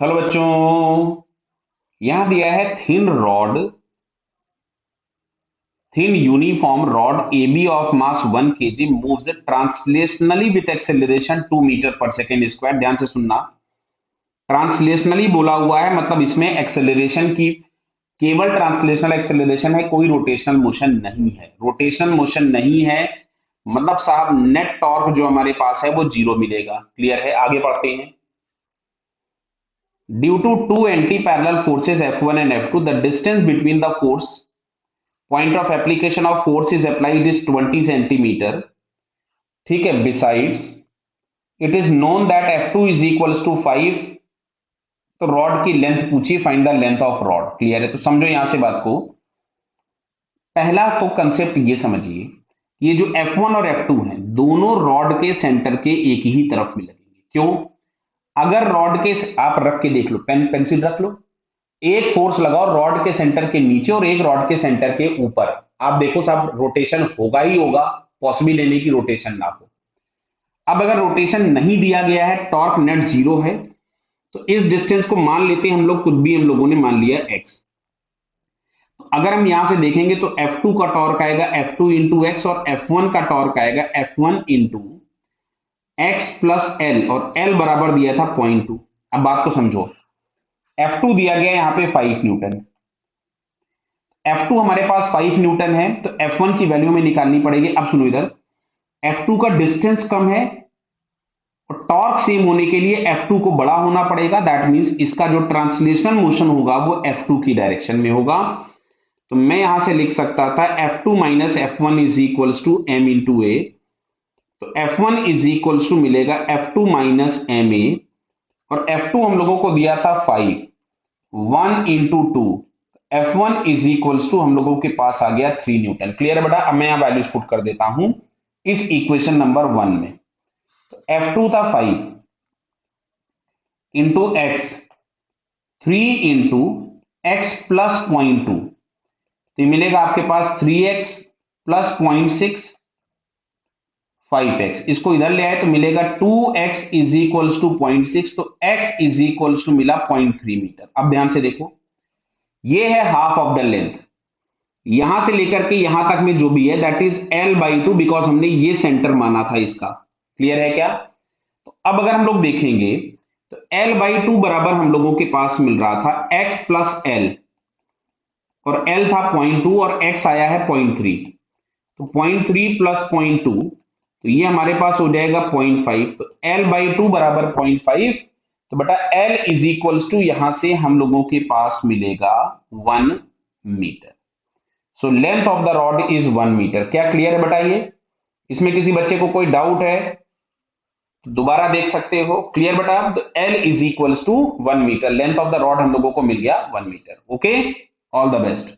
Hello बच्चों, यहां दिया है thin uniform rod AB of mass 1 kg moves translationally with acceleration 2 metre per second square. ध्यान से सुनना, ट्रांसलेशनली बोला हुआ है मतलब इसमें एक्सेलरेशन की केवल ट्रांसलेशनल एक्सेलरेशन है, कोई रोटेशनल मोशन नहीं है। रोटेशनल मोशन नहीं है मतलब साहब नेट टॉर्क जो हमारे पास है वो जीरो मिलेगा। क्लियर है? आगे बढ़ते हैं। Due to two anti-parallel forces F1 and F2, the distance between the point of application of force is applied is 20 centimeter. ठीक है। Besides, it is known that F2 is equals to 5. तो rod की length पूछी, find the length of rod. Clear है? तो समझो यहां से बात को। पहला तो कंसेप्ट ये समझिए, ये जो F1 और F2 है दोनों रॉड के सेंटर के एक ही तरफ में लगेंगे। क्यों? अगर रॉड के, आप रख के देख लो, पेन पेंसिल रख लो, एक फोर्स लगाओ रॉड के सेंटर के नीचे और एक रॉड के सेंटर के ऊपर, आप देखो साहब रोटेशन होगा ही होगा, पॉसिबल नहीं कि रोटेशन ना हो। अब अगर रोटेशन नहीं दिया गया है, टॉर्क नेट जीरो है, तो इस डिस्टेंस को मान लेते हैं हम लोग, कुछ भी हम लोगों ने मान लिया x। तो अगर हम यहां से देखेंगे तो F2 का टॉर्क आएगा F2 इंटू एक्स और F1 का टॉर्क आएगा F1 into x plus L, और L बराबर दिया था 0.2। अब बात को समझो, F2 दिया गया यहां पे 5 न्यूटन, F2 हमारे पास 5 न्यूटन है, तो F1 की वैल्यू में निकालनी पड़ेगी। अब सुनो इधर, F2 का डिस्टेंस कम है और टॉर्क सेम होने के लिए F2 को बड़ा होना पड़ेगा। दैट मींस इसका जो ट्रांसलेशनल मोशन होगा वो F2 की डायरेक्शन में होगा। तो मैं यहां से लिख सकता था F2 minus F1 is equals to M into a. तो F1 इज इक्वल्स टू मिलेगा F2 माइनस एम ए, और F2 हम लोगों को दिया था 5, 1 into 2, F1 is equals to हम लोगों के पास आ गया 3 न्यूटन। क्लियर है बेटा? अब मैं यहां वैल्यूज पुट कर देता हूं इस इक्वेशन नंबर 1 में। तो F2 था 5 into x, 3 into x plus 0.2, तो मिलेगा आपके पास 3x प्लस 0.6, 5x। इसको इधर ले आए तो मिलेगा 2x इज इक्वल्स टू 0.6, तो x इज इक्वल्स टू मिला 0.3 मीटर। अब ध्यान से देखो, ये है हाफ ऑफ द लेंथ, यहां से लेकर के यहां तक में जो भी है दैट इज L/2, बिकॉज हमने ये सेंटर माना था इसका। क्लियर है क्या? तो अब अगर हम लोग देखेंगे तो L/2 बराबर हम लोगों के पास मिल रहा था x प्लस एल, और L था 0.2 और x आया है 0.3, तो 0.3 प्लस 0.2, तो ये हमारे पास हो जाएगा 0.5। तो L/2 बराबर 0.5, तो बेटा L इज इक्वल्स टू यहां से हम लोगों के पास मिलेगा 1 metre. So length of the rod is 1 metre. क्या क्लियर है बताइए? इसमें किसी बच्चे को कोई डाउट है तो दोबारा देख सकते हो। क्लियर बेटा? तो L is equals to 1 metre, length of the rod हम लोगों को मिल गया 1 metre. Okay, all the best.